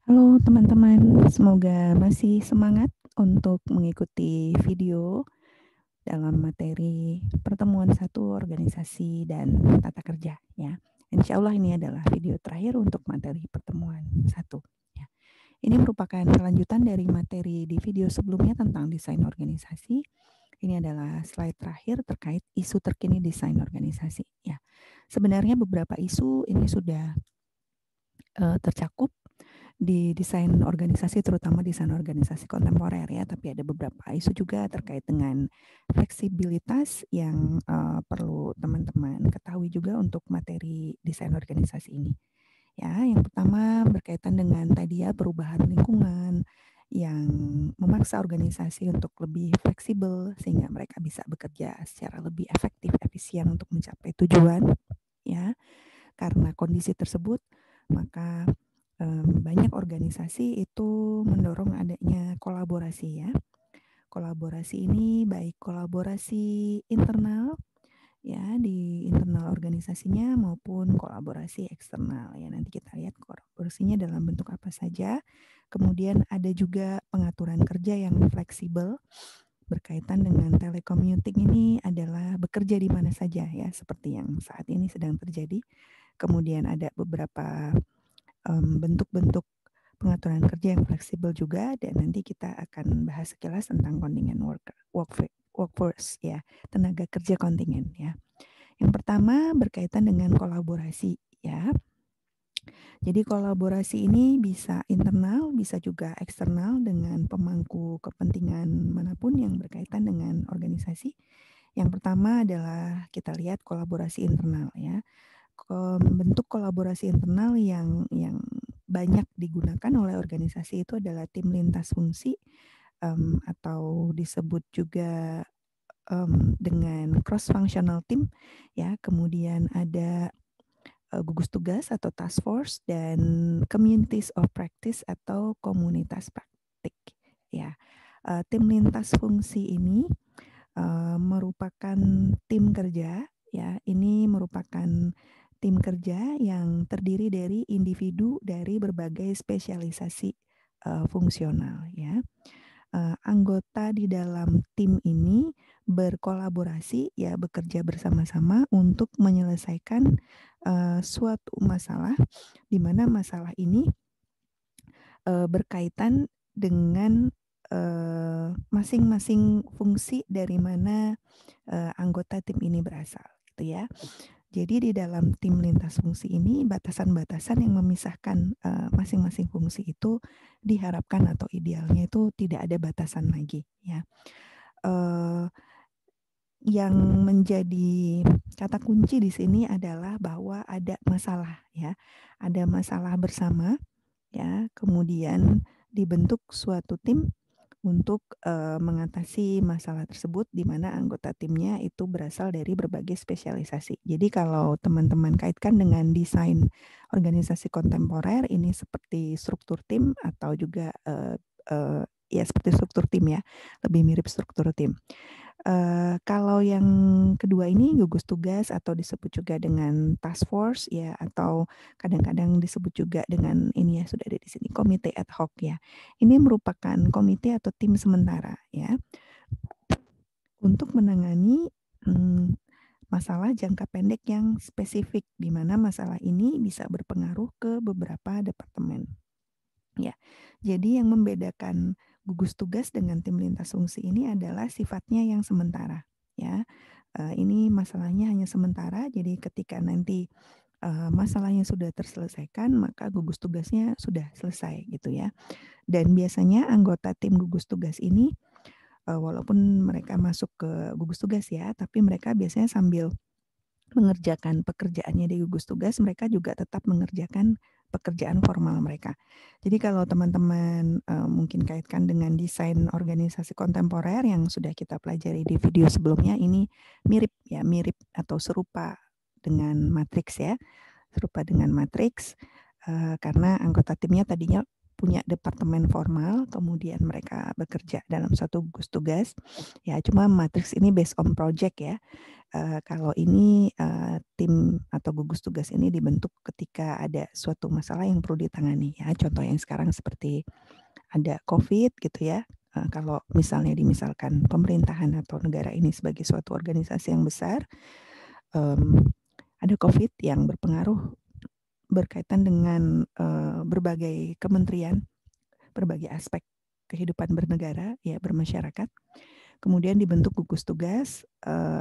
Halo teman-teman, semoga masih semangat untuk mengikuti video dalam materi pertemuan satu organisasi dan tata kerja ya. Insya Allah ini adalah video terakhir untuk materi pertemuan satu. Ya. Ini merupakan kelanjutan dari materi di video sebelumnya tentang desain organisasi. Ini adalah slide terakhir terkait isu terkini desain organisasi. Ya, sebenarnya beberapa isu ini sudah tercakup di desain organisasi, terutama desain organisasi kontemporer ya, tapi ada beberapa isu juga terkait dengan fleksibilitas yang perlu teman-teman ketahui juga untuk materi desain organisasi ini. Ya, yang pertama berkaitan dengan tadi ya perubahan lingkungan yang memaksa organisasi untuk lebih fleksibel sehingga mereka bisa bekerja secara lebih efektif, efisien untuk mencapai tujuan ya. Karena kondisi tersebut, maka banyak organisasi itu mendorong adanya kolaborasi ya. Kolaborasi ini baik kolaborasi internal ya di internal organisasinya maupun kolaborasi eksternal ya. Nanti kita lihat kolaborasinya dalam bentuk apa saja. Kemudian ada juga pengaturan kerja yang fleksibel berkaitan dengan telecommuting ini adalah bekerja di mana saja ya, seperti yang saat ini sedang terjadi. Kemudian ada beberapa bentuk-bentuk pengaturan kerja yang fleksibel juga, dan nanti kita akan bahas sekilas tentang kontingen workforce ya, tenaga kerja kontingen ya. Yang pertama berkaitan dengan kolaborasi ya. Jadi kolaborasi ini bisa internal, bisa juga eksternal dengan pemangku kepentingan manapun yang berkaitan dengan organisasi. Yang pertama adalah kita lihat kolaborasi internal ya. Bentuk kolaborasi internal yang banyak digunakan oleh organisasi itu adalah tim lintas fungsi atau disebut juga dengan cross functional team ya. Kemudian ada gugus tugas atau task force dan communities of practice atau komunitas praktik ya. Tim lintas fungsi ini merupakan tim kerja ya. Ini merupakan tim kerja yang terdiri dari individu dari berbagai spesialisasi fungsional ya. Anggota di dalam tim ini berkolaborasi ya, bekerja bersama-sama untuk menyelesaikan suatu masalah di mana masalah ini berkaitan dengan masing-masing fungsi dari mana anggota tim ini berasal gitu ya. Jadi di dalam tim lintas fungsi ini batasan-batasan yang memisahkan masing-masing fungsi itu diharapkan atau idealnya itu tidak ada batasan lagi ya. Yang menjadi kata kunci di sini adalah bahwa ada masalah ya. Ada masalah bersama ya, kemudian dibentuk suatu tim untuk mengatasi masalah tersebut di mana anggota timnya itu berasal dari berbagai spesialisasi. Jadi kalau teman-teman kaitkan dengan desain organisasi kontemporer ini seperti struktur tim atau juga ya seperti struktur tim ya, lebih mirip struktur tim. Kalau yang kedua ini gugus tugas atau disebut juga dengan task force ya, atau kadang-kadang disebut juga dengan ini ya, sudah ada di sini komite ad hoc ya. Ini merupakan komite atau tim sementara ya untuk menangani masalah jangka pendek yang spesifik di mana masalah ini bisa berpengaruh ke beberapa departemen. Ya, jadi yang membedakan gugus tugas dengan tim lintas fungsi ini adalah sifatnya yang sementara. Ya, ini masalahnya hanya sementara. Jadi ketika nanti masalahnya sudah terselesaikan, maka gugus tugasnya sudah selesai gitu ya. Dan biasanya anggota tim gugus tugas ini, walaupun mereka masuk ke gugus tugas ya, tapi mereka biasanya sambil mengerjakan pekerjaannya di gugus tugas, mereka juga tetap mengerjakan pekerjaan formal mereka. Jadi kalau teman-teman mungkin kaitkan dengan desain organisasi kontemporer yang sudah kita pelajari di video sebelumnya, ini mirip ya, mirip atau serupa dengan matriks ya, serupa dengan matriks karena anggota timnya tadinya punya departemen formal, kemudian mereka bekerja dalam suatu gugus tugas. Ya, cuma matriks ini based on project ya. Kalau ini tim atau gugus tugas ini dibentuk ketika ada suatu masalah yang perlu ditangani ya. Contoh yang sekarang seperti ada COVID gitu ya. Kalau misalnya dimisalkan pemerintahan atau negara ini sebagai suatu organisasi yang besar, ada COVID yang berpengaruh berkaitan dengan berbagai kementerian, berbagai aspek kehidupan bernegara, ya bermasyarakat. Kemudian dibentuk gugus tugas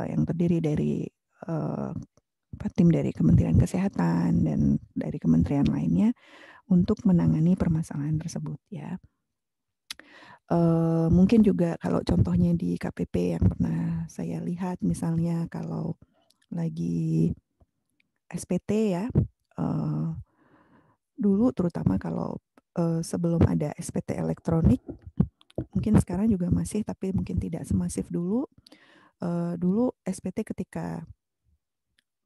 yang terdiri dari tim dari Kementerian Kesehatan dan dari kementerian lainnya untuk menangani permasalahan tersebut ya. Mungkin juga kalau contohnya di KPP yang pernah saya lihat, misalnya kalau lagi SPT ya, dulu terutama kalau sebelum ada SPT elektronik, mungkin sekarang juga masih, tapi mungkin tidak semasif dulu. Dulu SPT ketika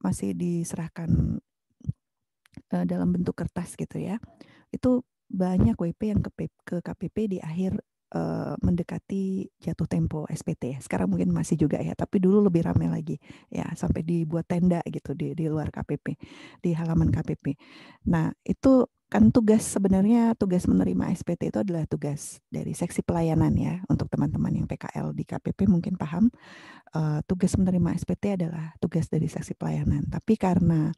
masih diserahkan dalam bentuk kertas gitu ya, itu banyak WP yang ke KPP di akhir mendekati jatuh tempo SPT. Sekarang mungkin masih juga ya, tapi dulu lebih ramai lagi ya, sampai dibuat tenda gitu di luar KPP, di halaman KPP. Nah itu kan sebenarnya tugas menerima SPT itu adalah tugas dari seksi pelayanan ya. Untuk teman-teman yang PKL di KPP mungkin paham, tugas menerima SPT adalah tugas dari seksi pelayanan. Tapi karena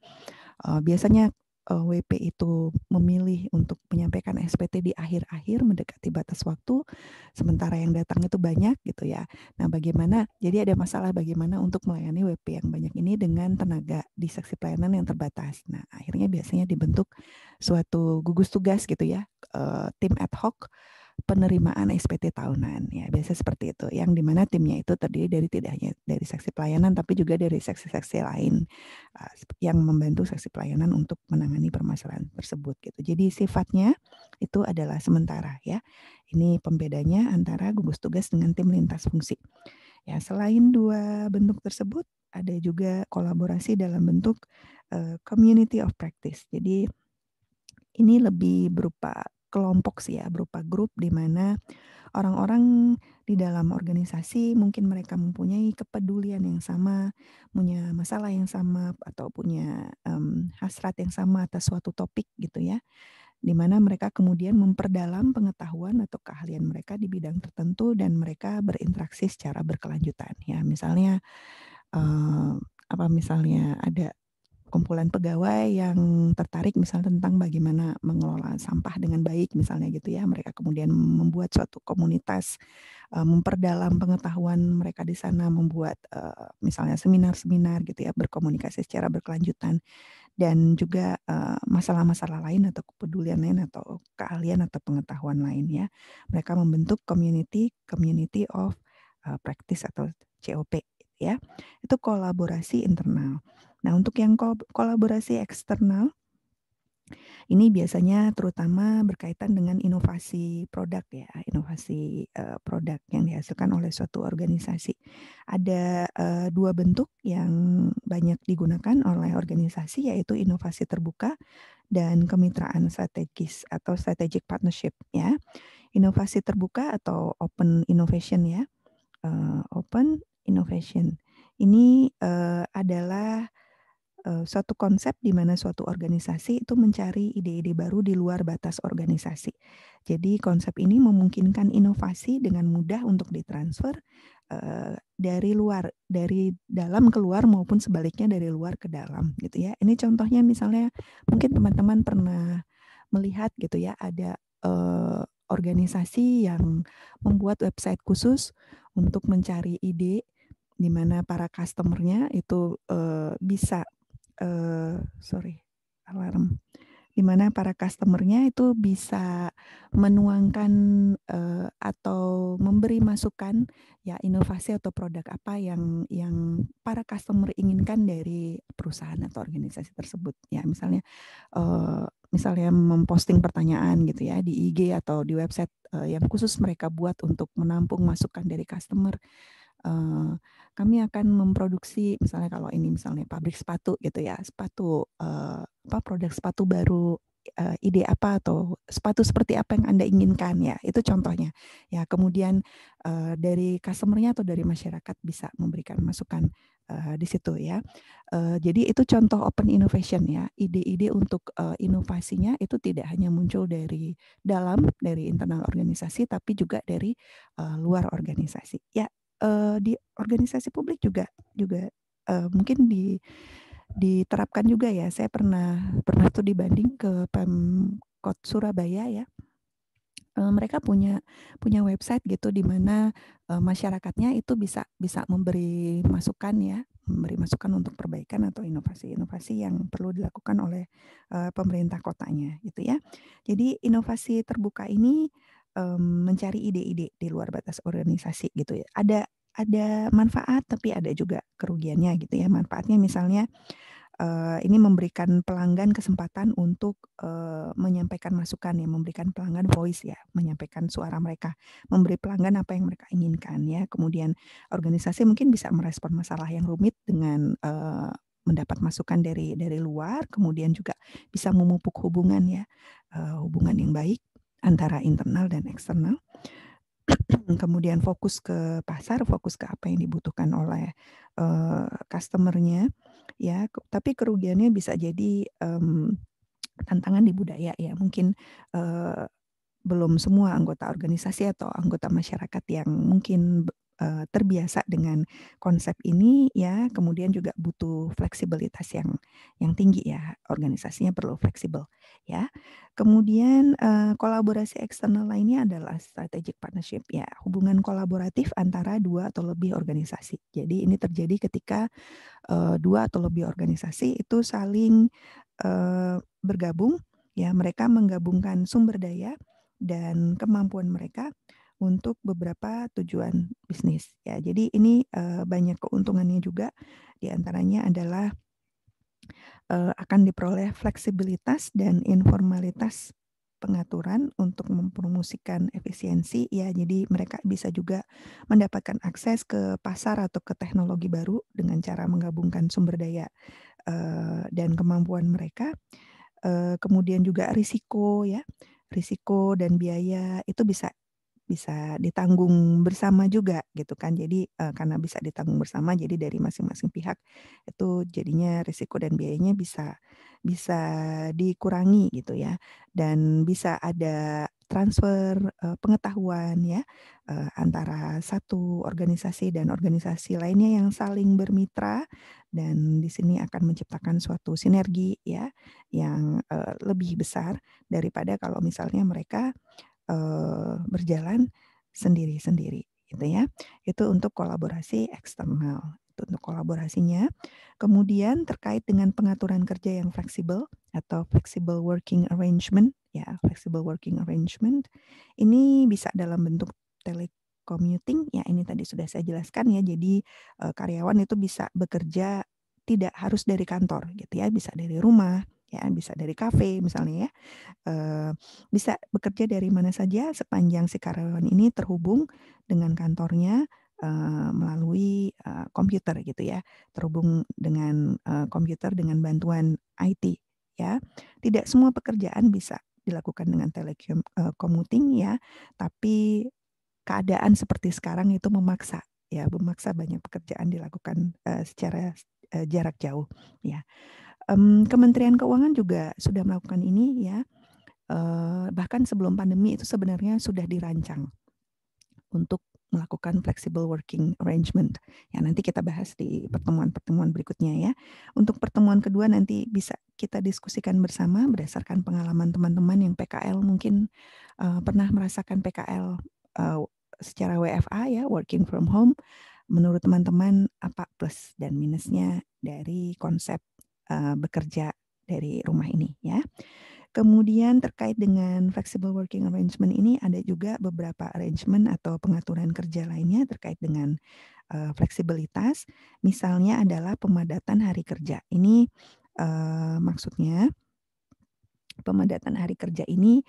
biasanya WP itu memilih untuk menyampaikan SPT di akhir-akhir mendekati batas waktu, sementara yang datang itu banyak gitu ya. Nah, jadi ada masalah bagaimana untuk melayani WP yang banyak ini dengan tenaga di seksi pelayanan yang terbatas. Nah, akhirnya biasanya dibentuk suatu gugus tugas gitu ya, tim ad hoc penerimaan SPT tahunan ya, biasa seperti itu, yang dimana timnya itu terdiri dari tidak hanya dari seksi pelayanan tapi juga dari seksi-seksi lain yang membantu seksi pelayanan untuk menangani permasalahan tersebut gitu. Jadi sifatnya itu adalah sementara ya. Ini pembedanya antara gugus tugas dengan tim lintas fungsi. Ya, selain dua bentuk tersebut ada juga kolaborasi dalam bentuk community of practice. Jadi ini lebih berupa kelompok sih ya, berupa grup di mana orang-orang di dalam organisasi mungkin mereka mempunyai kepedulian yang sama, punya masalah yang sama, atau punya hasrat yang sama atas suatu topik gitu ya, di mana mereka kemudian memperdalam pengetahuan atau keahlian mereka di bidang tertentu dan mereka berinteraksi secara berkelanjutan ya. Misalnya misalnya ada kumpulan pegawai yang tertarik misalnya tentang bagaimana mengelola sampah dengan baik misalnya gitu ya. Mereka kemudian membuat suatu komunitas, memperdalam pengetahuan mereka di sana, membuat misalnya seminar-seminar gitu ya, berkomunikasi secara berkelanjutan, dan juga masalah-masalah lain atau kepedulian lain atau keahlian atau pengetahuan lain ya. Mereka membentuk community of practice atau COP ya. Itu kolaborasi internal. Nah, untuk yang kolaborasi eksternal, ini biasanya terutama berkaitan dengan inovasi produk ya, inovasi produk yang dihasilkan oleh suatu organisasi. Ada dua bentuk yang banyak digunakan oleh organisasi, yaitu inovasi terbuka dan kemitraan strategis atau strategic partnership ya. Inovasi terbuka atau open innovation ya, open innovation. Ini adalah suatu konsep di mana suatu organisasi itu mencari ide-ide baru di luar batas organisasi. Jadi konsep ini memungkinkan inovasi dengan mudah untuk ditransfer dari luar, dari dalam keluar maupun sebaliknya dari luar ke dalam gitu ya. Ini contohnya misalnya mungkin teman-teman pernah melihat gitu ya, ada organisasi yang membuat website khusus untuk mencari ide di mana para customernya itu bisa alarm, di mana para customernya itu bisa menuangkan atau memberi masukan ya, inovasi atau produk apa yang para customer inginkan dari perusahaan atau organisasi tersebut ya. Misalnya memposting pertanyaan gitu ya di IG atau di website yang khusus mereka buat untuk menampung masukan dari customer. Kami akan memproduksi misalnya, kalau ini misalnya pabrik sepatu gitu ya, produk sepatu baru ide apa atau sepatu seperti apa yang Anda inginkan ya. Itu contohnya. Ya, kemudian dari customer-nya atau dari masyarakat bisa memberikan masukan di situ ya. Jadi itu contoh open innovation ya. Ide-ide untuk inovasinya itu tidak hanya muncul dari dalam, dari internal organisasi, tapi juga dari luar organisasi. Ya, di organisasi publik juga mungkin diterapkan juga ya. Saya pernah studi banding ke Pemkot Surabaya ya. Mereka punya website gitu di mana masyarakatnya itu bisa memberi masukan ya, memberi masukan untuk perbaikan atau inovasi-inovasi yang perlu dilakukan oleh pemerintah kotanya gitu ya. Jadi inovasi terbuka ini mencari ide-ide di luar batas organisasi gitu ya. Ada manfaat tapi ada juga kerugiannya gitu ya. Manfaatnya misalnya ini memberikan pelanggan kesempatan untuk menyampaikan masukan ya, memberikan pelanggan voice ya, menyampaikan suara mereka, memberi pelanggan apa yang mereka inginkan ya. Kemudian organisasi mungkin bisa merespon masalah yang rumit dengan mendapat masukan dari luar, kemudian juga bisa memupuk hubungan ya, hubungan yang baik antara internal dan eksternal. Kemudian fokus ke pasar, fokus ke apa yang dibutuhkan oleh customer-nya ya. Tapi kerugiannya bisa jadi tantangan di budaya ya. Mungkin belum semua anggota organisasi atau anggota masyarakat yang mungkin terbiasa dengan konsep ini ya, kemudian juga butuh fleksibilitas yang tinggi ya, organisasinya perlu fleksibel ya. Kemudian kolaborasi eksternal lainnya adalah strategic partnership ya, hubungan kolaboratif antara dua atau lebih organisasi. Jadi ini terjadi ketika dua atau lebih organisasi itu saling bergabung ya, mereka menggabungkan sumber daya dan kemampuan mereka untuk beberapa tujuan bisnis ya. Jadi ini banyak keuntungannya juga, diantaranya adalah akan diperoleh fleksibilitas dan informalitas pengaturan untuk mempromosikan efisiensi ya. Jadi mereka bisa juga mendapatkan akses ke pasar atau ke teknologi baru dengan cara menggabungkan sumber daya dan kemampuan mereka. Kemudian juga risiko ya, risiko dan biaya itu bisa bisa ditanggung bersama juga gitu kan. Jadi karena bisa ditanggung bersama, jadi dari masing-masing pihak itu jadinya risiko dan biayanya bisa bisa dikurangi gitu ya. Dan bisa ada transfer pengetahuan ya antara satu organisasi dan organisasi lainnya yang saling bermitra, dan di sini akan menciptakan suatu sinergi ya yang lebih besar daripada kalau misalnya mereka berjalan sendiri-sendiri gitu ya. Itu untuk kolaborasi eksternal. Itu untuk kolaborasinya. Kemudian terkait dengan pengaturan kerja yang fleksibel atau flexible working arrangement ya, flexible working arrangement ini bisa dalam bentuk telecommuting ya, ini tadi sudah saya jelaskan ya. Jadi karyawan itu bisa bekerja tidak harus dari kantor gitu ya, bisa dari rumah ya, bisa dari kafe misalnya ya, bisa bekerja dari mana saja sepanjang si karyawan ini terhubung dengan kantornya melalui komputer gitu ya, terhubung dengan komputer dengan bantuan IT ya. Tidak semua pekerjaan bisa dilakukan dengan telecommuting ya, tapi keadaan seperti sekarang itu memaksa ya, memaksa banyak pekerjaan dilakukan secara jarak jauh ya. Kementerian Keuangan juga sudah melakukan ini ya. Bahkan sebelum pandemi itu sebenarnya sudah dirancang untuk melakukan flexible working arrangement. Ya, nanti kita bahas di pertemuan-pertemuan berikutnya ya. Untuk pertemuan kedua nanti bisa kita diskusikan bersama berdasarkan pengalaman teman-teman yang PKL, mungkin pernah merasakan PKL secara WFA ya, working from home. Menurut teman-teman apa plus dan minusnya dari konsep bekerja dari rumah ini ya. Kemudian terkait dengan flexible working arrangement ini ada juga beberapa arrangement atau pengaturan kerja lainnya terkait dengan fleksibilitas. Misalnya adalah pemadatan hari kerja. Ini maksudnya pemadatan hari kerja ini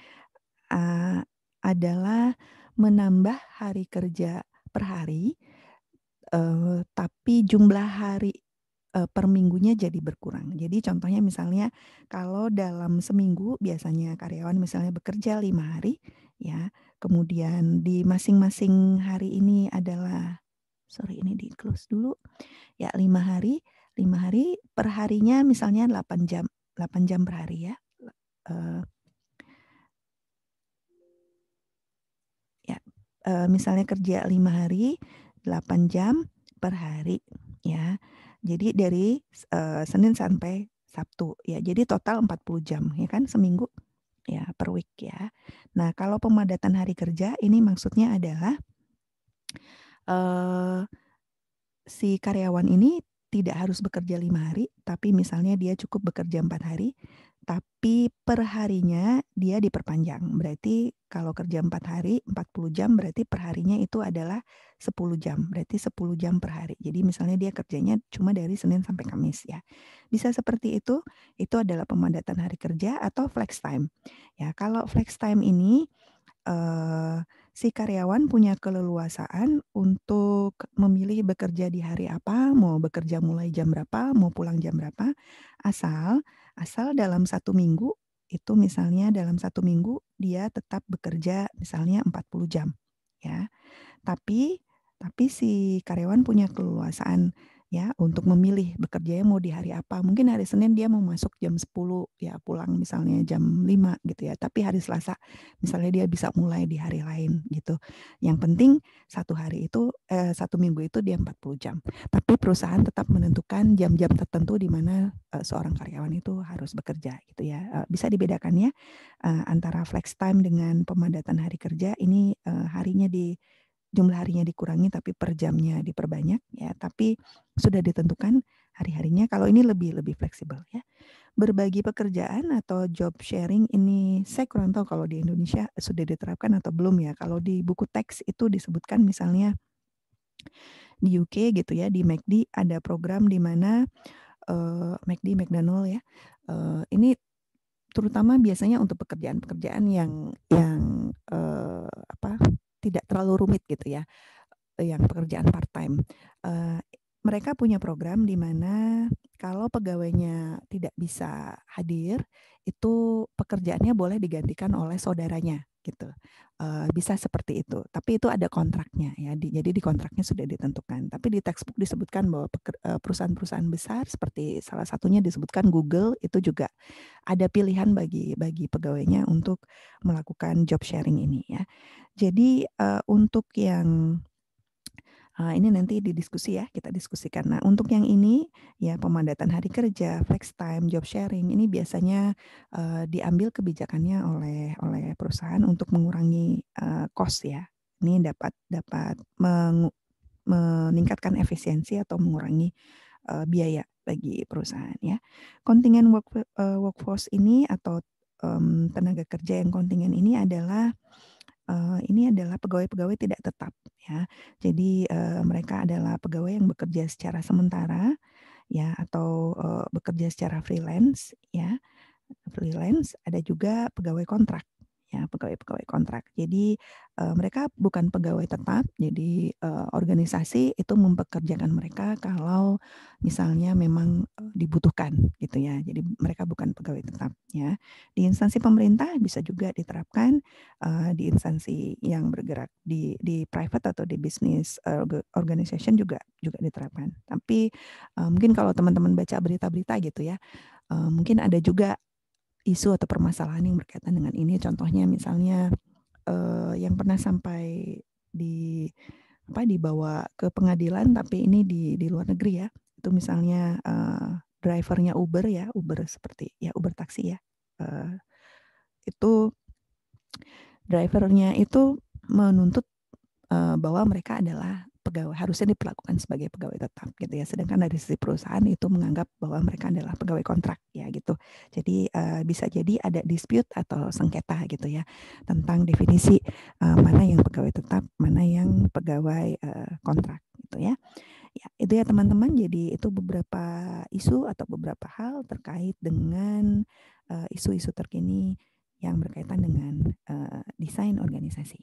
adalah menambah hari kerja per hari, tapi jumlah hari per minggunya jadi berkurang. Jadi contohnya misalnya kalau dalam seminggu biasanya karyawan misalnya bekerja 5 hari, ya, kemudian di masing-masing hari ini adalah, sorry ini di close dulu, ya 5 hari, 5 hari per harinya misalnya 8 jam, 8 jam per hari ya. Uh, ya misalnya kerja 5 hari 8 jam per hari ya. Jadi dari Senin sampai Sabtu ya. Jadi total 40 jam ya kan seminggu ya per week ya. Nah, kalau pemadatan hari kerja ini maksudnya adalah eh, si karyawan ini tidak harus bekerja 5 hari, tapi misalnya dia cukup bekerja 4 hari, tapi per harinya dia diperpanjang. Berarti kalau kerja 4 hari, 40 jam, berarti per harinya itu adalah 10 jam. Berarti 10 jam per hari. Jadi misalnya dia kerjanya cuma dari Senin sampai Kamis ya. Bisa seperti itu adalah pemadatan hari kerja atau flex time. Ya, kalau flex time ini si karyawan punya keleluasaan untuk memilih bekerja di hari apa, mau bekerja mulai jam berapa, mau pulang jam berapa, asal asal dalam 1 minggu itu misalnya dalam 1 minggu dia tetap bekerja misalnya 40 jam, ya. Tapi si karyawan punya keleluasaan ya untuk memilih bekerjanya mau di hari apa. Mungkin hari Senin dia mau masuk jam 10 ya pulang misalnya jam 5 gitu ya. Tapi hari Selasa misalnya dia bisa mulai di hari lain gitu. Yang penting 1 minggu itu dia 40 jam. Tapi perusahaan tetap menentukan jam-jam tertentu di mana seorang karyawan itu harus bekerja gitu ya. Bisa dibedakan ya antara flex time dengan pemadatan hari kerja. Ini harinya jumlah harinya dikurangi tapi per jamnya diperbanyak ya, tapi sudah ditentukan hari-harinya. Kalau ini lebih fleksibel ya. Berbagi pekerjaan atau job sharing ini saya kurang tahu kalau di Indonesia sudah diterapkan atau belum ya. Kalau di buku teks itu disebutkan misalnya di UK gitu ya, di McD ada program di mana McD McDonald ya. Ini terutama biasanya untuk pekerjaan-pekerjaan yang apa tidak terlalu rumit gitu ya, yang pekerjaan part time. Mereka punya program di mana kalau pegawainya tidak bisa hadir, itu pekerjaannya boleh digantikan oleh saudaranya gitu. Bisa seperti itu. Tapi itu ada kontraknya ya. Jadi di kontraknya sudah ditentukan. Tapi di textbook disebutkan bahwa perusahaan-perusahaan besar seperti salah satunya disebutkan Google itu juga ada pilihan bagi pegawainya untuk melakukan job sharing ini ya. Jadi untuk yang ini nanti didiskusi ya, kita diskusikan. Nah, untuk yang ini ya pemadatan hari kerja, flex time, job sharing ini biasanya diambil kebijakannya oleh perusahaan untuk mengurangi cost ya. Ini dapat meningkatkan efisiensi atau mengurangi biaya bagi perusahaan ya. Kontingen workforce ini atau tenaga kerja yang kontingen ini adalah pegawai-pegawai tidak tetap ya. Jadi mereka adalah pegawai yang bekerja secara sementara ya atau bekerja secara freelance ya. Freelance, ada juga pegawai kontrak ya, pegawai-pegawai kontrak. Jadi mereka bukan pegawai tetap. Jadi organisasi itu mempekerjakan mereka kalau misalnya memang dibutuhkan gitu ya. Jadi mereka bukan pegawai tetap ya. Di instansi pemerintah bisa juga diterapkan, di instansi yang bergerak di private atau di business organization juga diterapkan. Tapi mungkin kalau teman-teman baca berita-berita gitu ya, mungkin ada juga isu atau permasalahan yang berkaitan dengan ini. Contohnya misalnya yang pernah sampai di dibawa ke pengadilan, tapi ini di luar negeri ya. Itu misalnya drivernya Uber ya, Uber seperti ya Uber taksi ya. Itu drivernya itu menuntut bahwa mereka adalah pegawai, harusnya diperlakukan sebagai pegawai tetap gitu ya. Sedangkan dari sisi perusahaan itu menganggap bahwa mereka adalah pegawai kontrak ya gitu. Jadi bisa jadi ada dispute atau sengketa gitu ya tentang definisi mana yang pegawai tetap, mana yang pegawai kontrak gitu ya. Ya, itu ya teman-teman. Jadi itu beberapa isu atau beberapa hal terkait dengan isu-isu terkini yang berkaitan dengan desain organisasi.